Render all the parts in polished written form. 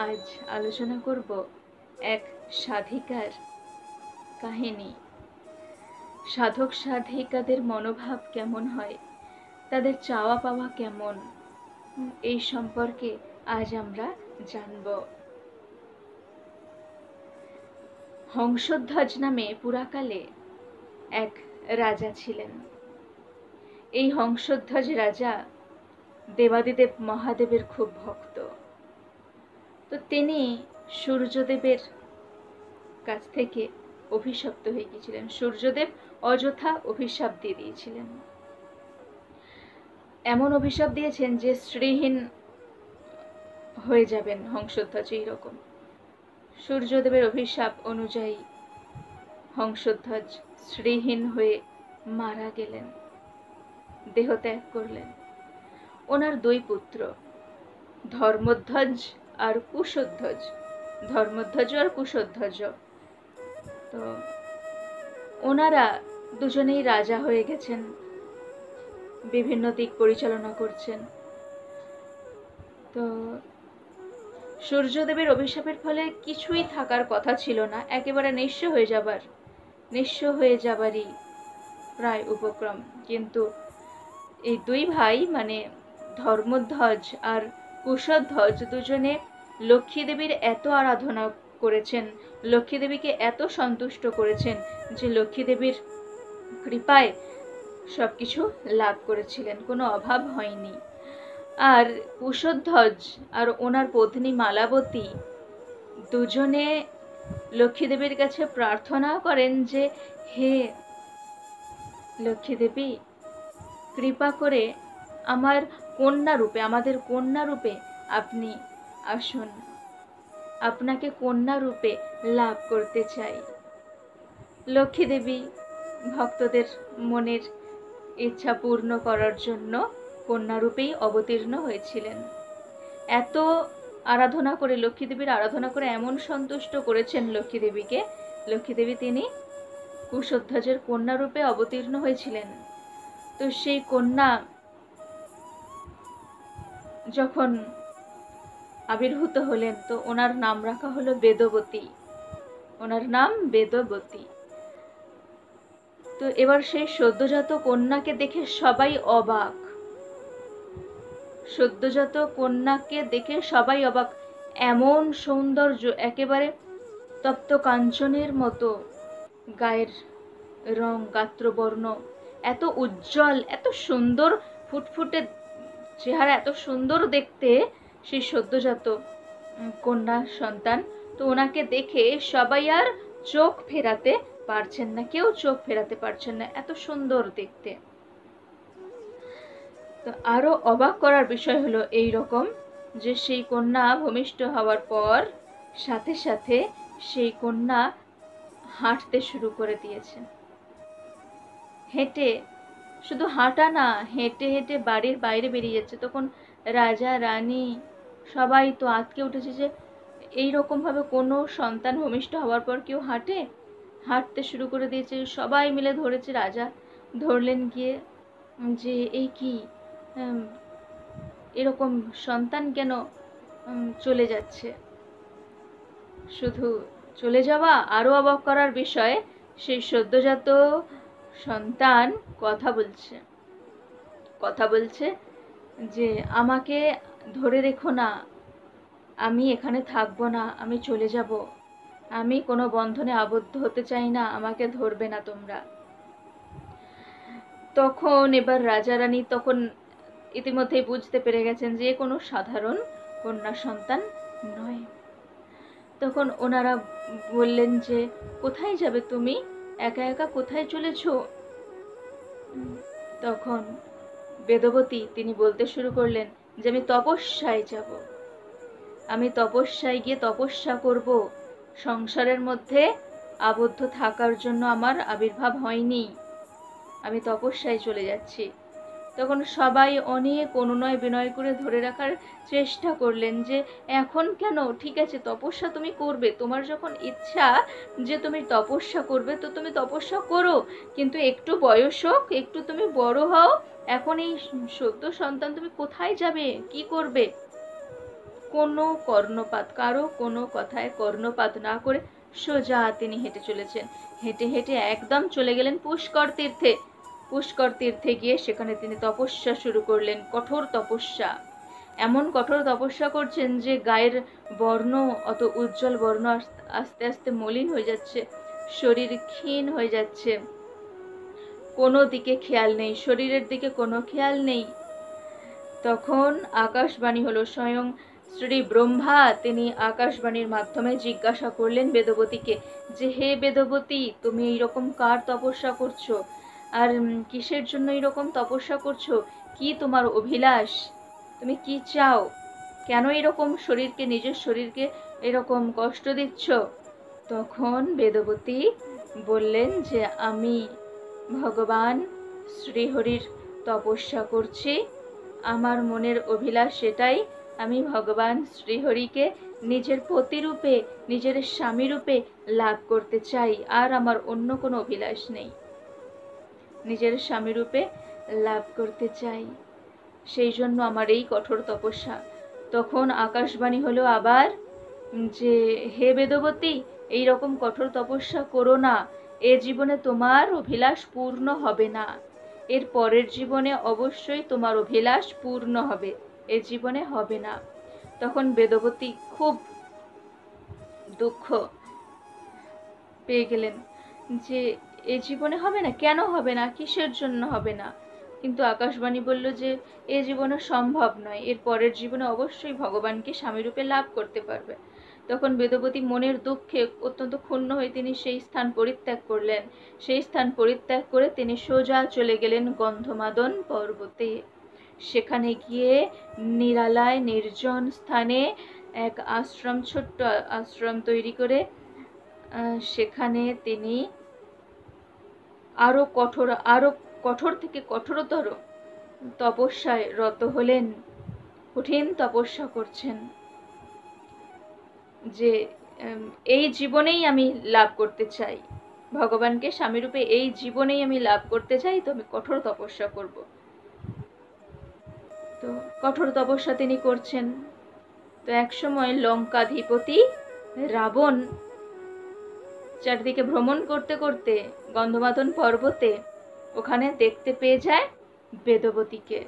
আজ আলোচনা করব এক সাধিকার কাহিনী। সাধক সাধিকাদের মনোভাব কেমন হয়, তাদের চাওয়া পাওয়া কেমন, এই সম্পর্কে আজ আমরা জানব। হংসধ্বজ নামে পুরাকালে এক রাজা ছিলেন। এই হংসধ্বজ রাজা দেবাদিদেব মহাদেবের খুব ভক্ত। তো তিনি সূর্যদেবের কাছ থেকে অভিশপ্ত হয়ে গিয়েছিলেন। সূর্যদেব অযথা অভিশাপ দিয়ে দিয়েছিলেন। এমন অভিশাপ দিয়েছেন যে শ্রীহীন হয়ে যাবেন হংসধ্বজ। এইরকম সূর্যদেবের অভিশাপ অনুযায়ী হংসধ্বজ শ্রীহীন হয়ে মারা গেলেন, দেহত্যাগ করলেন। ওনার দুই পুত্র, ধর্মধ্বজ আর কুশধ্বজ। ধর্মধ্বজ আর কুশধ্বজ, তো ওনারা দুজনেই রাজা হয়ে গেছেন, বিভিন্ন দিক পরিচালনা করছেন। তো সূর্যদেবের অভিশাপের ফলে কিছুই থাকার কথা ছিল না, একেবারে নিঃস্ব হয়ে যাবারই প্রায় উপক্রম। কিন্তু এই দুই ভাই মানে ধর্মধ্বজ আর কুশধ্বজ দুজনে লক্ষ্মী দেবীর এত আরাধনা করেছেন, লক্ষ্মী দেবীকে এত সন্তুষ্ট করেছেন যে লক্ষ্মী দেবীর কৃপায় সবকিছু লাভ করেছিলেন, কোনো অভাব হয়নি। আর কুশধ্বজ আর ওনার পত্নী মালাবতী দুজনে লক্ষ্মী দেবীর কাছে প্রার্থনা করেন যে হে লক্ষ্মী দেবী, কৃপা করে আমাদের কন্যা রূপে আপনি আসুন, আপনাকে কন্যা রূপে লাভ করতে চাই। লক্ষ্মী দেবী ভক্তদের মনের ইচ্ছা পূর্ণ করার জন্য কন্যা রূপেই অবতীর্ণ হয়েছিলেন। এত আরাধনা করে, লক্ষ্মী দেবীর আরাধনা করে এমন সন্তুষ্ট করেছেন লক্ষ্মী দেবীকে, লক্ষ্মী দেবী তিনি কুশধ্বজের কন্যা রূপে অবতীর্ণ হয়েছিলেন। তো সেই কন্যা যখন আবির্ভূত হলেন, তো ওনার নাম রাখা হলো বেদবতী। ওনার নাম বেদবতী। তো এবার সেই সদ্যজাত কন্যাকে দেখে সবাই অবাক। সদ্যজাত কন্যাকে দেখে সবাই অবাক। এমন সৌন্দর্য, একেবারে তপ্ত কাঞ্চনের মতো গায়ের রং, গাত্রবর্ণ, এত উজ্জ্বল, এত সুন্দর, ফুটফুটে চেহারা, এত সুন্দর দেখতে সেই সদ্যজাত কন্যা সন্তান। তো ওনাকে দেখে সবাই আর চোখ ফেরাতে পারছেন না, কেউ চোখ ফেরাতে পারছেন না, এত সুন্দর দেখতে। তো আরো অবাক করার বিষয় হলো এই রকম যে সেই কন্যা ভূমিষ্ঠ হওয়ার পর সাথে সাথে সেই কন্যা হাঁটতে শুরু করে দিয়েছে। হেঁটে, শুধু হাঁটা না, হেঁটে হেঁটে বাড়ির বাইরে বেরিয়ে যাচ্ছে। তখন রাজা রানী সবাই তো আঁতকে উঠেছে যে এইরকম ভাবে কোনো সন্তান ভূমিষ্ঠ হওয়ার পর কেউ হাঁটতে শুরু করে দিয়েছে। সবাই মিলে ধরেছে, রাজা ধরলেন গিয়ে যে এই কি, এরকম সন্তান কেন চলে যাচ্ছে। শুধু চলে যাওয়া, আরো অবাক করার বিষয়, সেই সদ্যজাত সন্তান কথা বলছে যে আমাকে ধরে রেখো না, আমি এখানে থাকবো না, আমি চলে যাব, আমি কোনো বন্ধনে আবদ্ধ হতে চাই না, আমাকে ধরবে না তোমরা। তখন এবার রাজা রানী তখন ইতিমধ্যেই বুঝতে পেরে গেছেন যে কোনো সাধারণ কন্যা সন্তান নয়। তখন ওনারা বললেন যে কোথায় যাবে তুমি, একা একা কোথায় চলেছো? তখন বেদবতী তিনি বলতে শুরু করলেন যে আমি তপস্যায় যাব, আমি তপস্যায় গিয়ে তপস্যা করব, সংসারের মধ্যে আবদ্ধ থাকার জন্য আমার আবির্ভাব হয়নি, আমি তপস্যায় চলে যাচ্ছি। তখন সবাই অনেক অনুনয় বিনয় করে ধরে রাখার চেষ্টা করলেন যে এখন কেন, ঠিক আছে তপস্যা তুমি করবে, তোমার যখন ইচ্ছা যে তুমি তপস্যা করবে তো তুমি তপস্যা করো, কিন্তু একটু বয়স হোক, একটু তুমি বড় হও, এখন এই সদ্য সন্তান তুমি কোথায় যাবে, কি করবে, কোনো কর্ণপাত, কারো কোনো কথায় কর্ণপাত না করে সোজা তিনি হেঁটে চলেছেন। হেঁটে হেঁটে একদম চলে গেলেন পুষ্কর তীর্থে। পুষ্কর তীর্থে গিয়ে সেখানে তিনি তপস্যা শুরু করলেন, কঠোর তপস্যা। এমন কঠোর তপস্যা করছেন যে গায়ের বর্ণ, অত উজ্জ্বল বর্ণ আস্তে আস্তে মলিন হয়ে যাচ্ছে, শরীর ক্ষীণ হয়ে যাচ্ছে, কোনো দিকে খেয়াল নেই, শরীরের দিকে কোনো খেয়াল নেই। তখন আকাশবাণী হলো, স্বয়ং শ্রী ব্রহ্মা তিনি আকাশবাণীর মাধ্যমে জিজ্ঞাসা করলেন বেদবতীকে যে, হে বেদবতী, তুমি এইরকম কার তপস্যা করছো, আর কিসের জন্য এইরকম তপস্যা করছো, কি তোমার অভিলাষ, তুমি কি চাও, কেন এরকম শরীরকে, নিজের শরীরকে এরকম কষ্ট দিচ্ছ? তখন বেদবতী বললেন যে, আমি ভগবান শ্রীহরির তপস্যা করছি, আমার মনের অভিলাষ সেটাই, আমি ভগবান শ্রীহরিকে নিজের পতিরূপে, নিজের স্বামীরূপে লাভ করতে চাই, আর আমার অন্য কোনো অভিলাষ নেই, নিজের স্বামীরূপে লাভ করতে চাই, সেই জন্য আমার এই কঠোর তপস্যা। তখন আকাশবাণী হলো আবার যে, হে বেদবতী, এই রকম কঠোর তপস্যা করো না, এ জীবনে তোমার অভিলাষ পূর্ণ হবে না, এর পরের জীবনে অবশ্যই তোমার অভিলাষ পূর্ণ হবে, এ জীবনে হবে না। তখন বেদবতী খুব দুঃখ পেয়ে গেলেন যে এ জীবনে হবে না, কেন হবে না, কিসের জন্য হবে না? কিন্তু আকাশবাণী বলল যে এ জীবনে সম্ভব নয়, এর পরের জীবনে অবশ্যই ভগবানকে স্বামীরূপে লাভ করতে পারবে। তখন বেদবতী মনের দুঃখে অত্যন্ত ক্ষুণ্ণ হয়ে তিনি সেই স্থান পরিত্যাগ করলেন। সেই স্থান পরিত্যাগ করে তিনি সোজা চলে গেলেন গন্ধমাদন পর্বতে। সেখানে গিয়ে নিরালায় নির্জন স্থানে এক আশ্রম, ছোট্ট আশ্রম তৈরি করে সেখানে তিনি আরো কঠোর থেকে কঠোরতর তপস্যায় রত হলেন, কঠিন তপস্যা করছেন যে এই জীবনেই আমি লাভ করতে চাই ভগবানকে স্বামীরূপে, এই জীবনেই আমি লাভ করতে চাই, তো আমি কঠোর তপস্যা করব। তো কঠোর তপস্যা তিনি করছেন। তো একসময় লঙ্কাধিপতি রাবণ চারদিকে ভ্রমণ করতে করতে গন্ধমাদন পর্বতে ওখানে দেখতে পেয়ে যায় বেদবতীকে।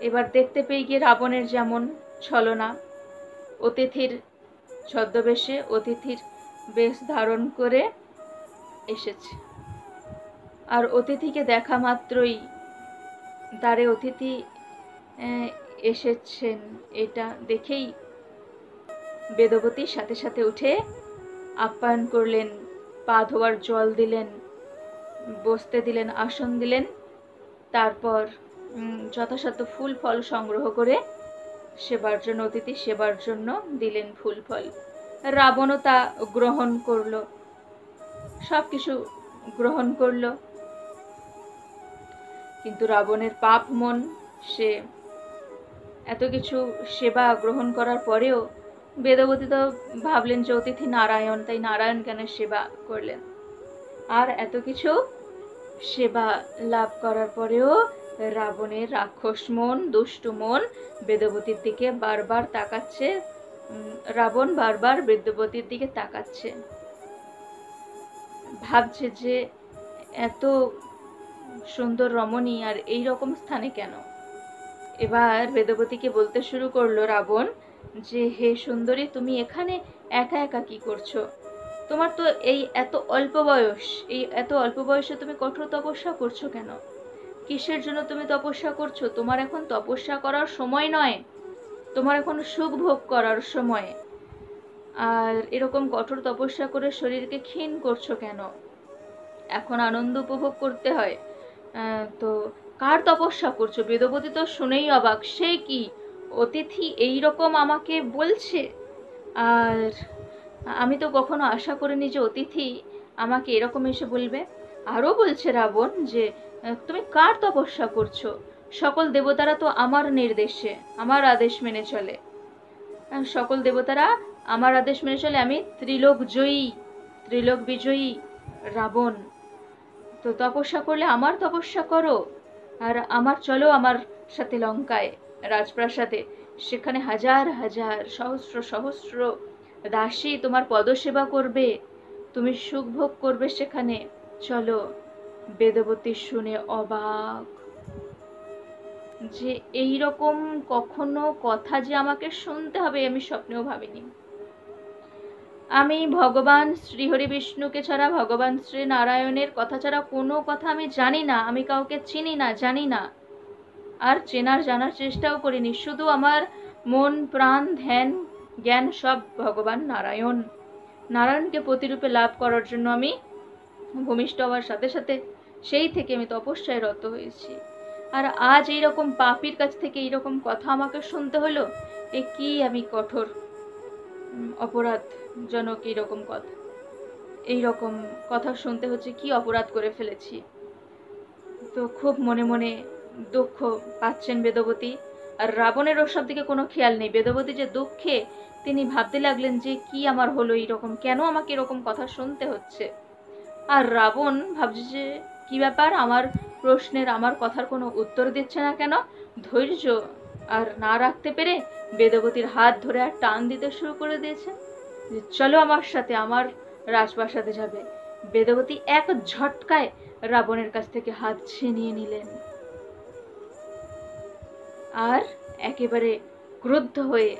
এবার দেখতে পেয়ে গিয়ে রাবণের যেমন ছলনা, অতিথির ছদ্মবেশে, অতিথির বেশ ধারণ করে এসেছে, আর অতিথিকে দেখা মাত্রই দ্বারে অতিথি এসেছেন এটা দেখেই বেদবতীর সাথে সাথে উঠে আপ্যায়ন করলেন, পা ধোয়ার জল দিলেন, বসতে দিলেন, আসন দিলেন, তারপর যথাসাধ্য ফুল ফল সংগ্রহ করে সেবার জন্য, অতিথি সেবার জন্য দিলেন ফুল ফল। রাবণও তা গ্রহণ করলো, সবকিছু গ্রহণ করলো, কিন্তু রাবণের পাপ মন, সে এত কিছু সেবা গ্রহণ করার পরেও বেদবতী তো ভাবলেন যে অতিথি নারায়ণ, তাই নারায়ণ জ্ঞানের সেবা করলেন। আর এত কিছু সেবা লাভ করার পরেও রাবণের রাক্ষস মন, দুষ্টু মন বেদবতীর দিকে বারবার তাকাচ্ছে। রাবণ বারবার বেদবতীর দিকে তাকাচ্ছে, ভাবছে যে এত সুন্দর রমণী আর এই রকম স্থানে কেন। এবার বেদবতীকে বলতে শুরু করলো রাবণ যে, হে সুন্দরী, তুমি এখানে একা একা কি করছো? তোমার তো এই এত অল্প বয়স, এই এত অল্প বয়সে তুমি কঠোর তপস্যা করছো কেন? কিসের জন্য তুমি তপস্যা করছো? তোমার এখন তপস্যা করার সময় নয়, তোমার এখন সুখ ভোগ করার সময়। আর এরকম কঠোর তপস্যা করে শরীরকে ক্ষীণ করছো কেন? এখন আনন্দ উপভোগ করতে হয়। তো কার তপস্যা করছো? বেদবতী তো শুনেই অবাক, সে কি অতিথি এই রকম আমাকে বলছে? আর আমি তো কখনো আশা করিনি যে অতিথি আমাকে এরকম এসে বলবে। আরও বলছে রাবণ যে, তুমি কার তপস্যা করছো? সকল দেবতারা তো আমার নির্দেশে, আমার আদেশ মেনে চলে, সকল দেবতারা আমার আদেশ মেনে চলে, আমি ত্রিলোক জয়ী, ত্রিলোক বিজয়ী রাবণ। তো তপস্যা করলে আমার তপস্যা করো, আর আমার চলো আমার সাথে লঙ্কায় রাজপ্রাসাদে, সেখানে হাজার হাজার সহস্র সহস্র দাসী তোমার পদসেবা করবে, তুমি সুখ ভোগ করবে সেখানে। চলো। বেদবতী শুনে অবাক, যে এই রকম কখনো কথা যে আমাকে শুনতে হবে আমি স্বপ্নেও ভাবিনি। আমি ভগবান শ্রীহরি বিষ্ণুকে ছাড়া, ভগবান শ্রী নারায়ণের কথা ছাড়া কোনো কথা আমি জানি না, আমি কাউকে চিনি না, জানি না, আর চেনার জানার চেষ্টাও করিনি। শুধু আমার মন প্রাণ ধ্যান জ্ঞান সব ভগবান নারায়ণ। নারায়ণকে প্রতিরূপে লাভ করার জন্য আমি ভূমিষ্ঠ হওয়ার সাথে সাথে সেই থেকে আমি তপস্যায় রত হয়েছি। আর আজ এইরকম পাপীর কাছ থেকে এইরকম কথা আমাকে শুনতে হলো, এ কি আমি কঠোর অপরাধজনক এইরকম কথা, এইরকম কথা শুনতে হচ্ছে, কি অপরাধ করে ফেলেছি। তো খুব মনে মনে দুঃখ পাচ্ছেন বেদবতী। আর রাবণের ওসব দিকে কোনো খেয়াল নেই। বেদবতী যে দুঃখে, তিনি ভাবতে লাগলেন যে কি আমার হলো এইরকম, কেন আমাকে এরকম কথা শুনতে হচ্ছে। আর রাবণ ভাবছে যে কি ব্যাপার, আমার প্রশ্নের আমার কথার কোনো উত্তর দিচ্ছে না কেন। ধৈর্য আর না রাখতে পেরে বেদবতীর হাত ধরে আর টান দিতে শুরু করে দিয়েছে, যে চলো আমার সাথে, আমার রাজপ্রাসাদে যাবে। বেদবতী এক ঝটকায় রাবণের কাছ থেকে হাত ছিনিয়ে নিলেন, আর একেবারে ক্রুদ্ধ হয়ে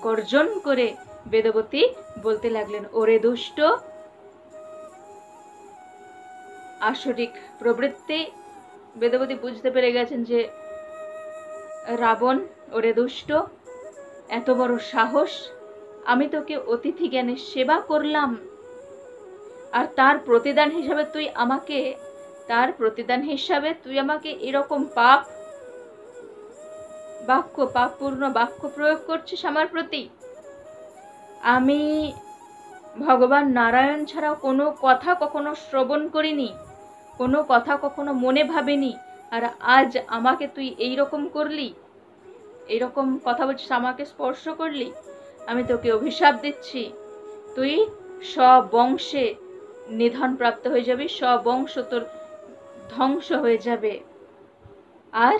গর্জন করে বেদবতী বলতে লাগলেন, ওরে দুষ্ট, আসরিক প্রবৃত্তি। বেদবতী বুঝতে পেরে গেছেন যে রাবণ, ওরে দুষ্ট, এত বড় সাহস, আমি তোকে অতিথি জ্ঞানে সেবা করলাম, আর তার প্রতিদান হিসাবে তুই আমাকে এরকম পাপপূর্ণ বাক্য প্রয়োগ করছিস আমার প্রতি। আমি ভগবান নারায়ণ ছাড়া কোনো কথা কখনো শ্রবণ করিনি, কোনো কথা কখনো মনে ভাবিনি, আর আজ আমাকে তুই এইরকম করলি, এইরকম কথা বলছিস, আমাকে স্পর্শ করলি। আমি তোকে অভিশাপ দিচ্ছি, তুই স্ববংশে নিধন প্রাপ্ত হয়ে যাবি, স্ববংশ তোর ধ্বংস হয়ে যাবে। আর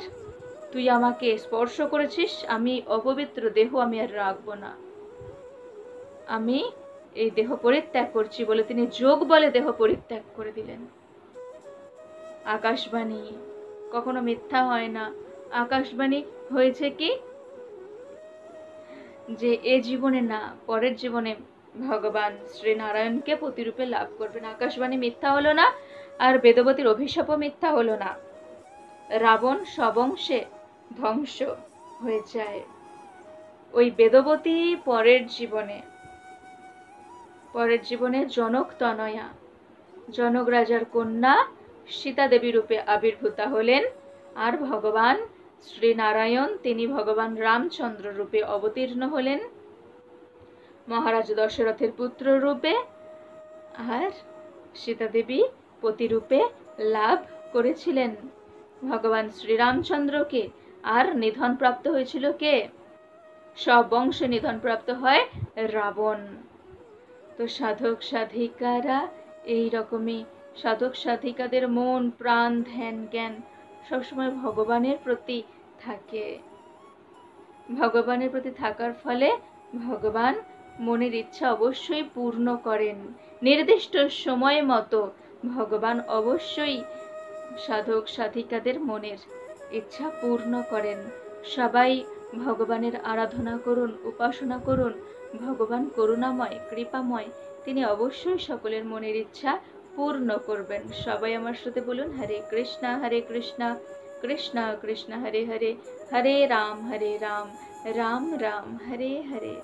তুই আমাকে স্পর্শ করেছিস, আমি অপবিত্র দেহ আমি আর রাখবো না, আমি এই দেহ পরিত্যাগ করছি বলে তিনি যোগ বলে দেহ পরিত্যাগ করে দিলেন। আকাশবাণী কখনো মিথ্যা হয় না। আকাশবাণী হয়েছে কি, যে এ জীবনে না, পরের জীবনে ভগবান শ্রী নারায়ণকে প্রতিরূপে লাভ করবেন। আকাশবাণী মিথ্যা হলো না, আর বেদবতীর অভিশাপও মিথ্যা হলো না। রাবণ স্ববংশে ধ্বংস হয়ে যায়। ওই বেদবতী পরের জীবনে জনক তনয়া, জনক রাজার কন্যা সীতা দেবী রূপে আবির্ভূতা হলেন। আর ভগবান শ্রী নারায়ণ তিনি ভগবান রামচন্দ্র রূপে অবতীর্ণ হলেন, মহারাজ দশরথের পুত্র রূপে। আর সীতা দেবী পতিরূপে লাভ করেছিলেন ভগবান শ্রীরামচন্দ্রকে। আর নিধন প্রাপ্ত হয়েছিল কে? সব বংশে নিধন প্রাপ্ত হয় রাবণ। তো সাধক সাধিকারা এইরকমই, সাধক সাধিকাদের মন প্রাণ ধ্যান জ্ঞান সবসময় ভগবানের প্রতি থাকে। ভগবানের প্রতি থাকার ফলে ভগবান মনের ইচ্ছা অবশ্যই পূর্ণ করেন। নির্দিষ্ট সময় মতো ভগবান অবশ্যই সাধক সাধিকাদের মনের ইচ্ছা পূর্ণ করেন। সবাই ভগবানের আরাধনা করুন, উপাসনা করুন। ভগবান করুণাময়, কৃপাময়, তিনি অবশ্যই সকলের মনের ইচ্ছা পূর্ণ করবেন। সবাই আমার সাথে বলুন, হরে কৃষ্ণ কৃষ্ণ কৃষ্ণ হরে হরে, হরে রাম রাম রাম হরে হরে।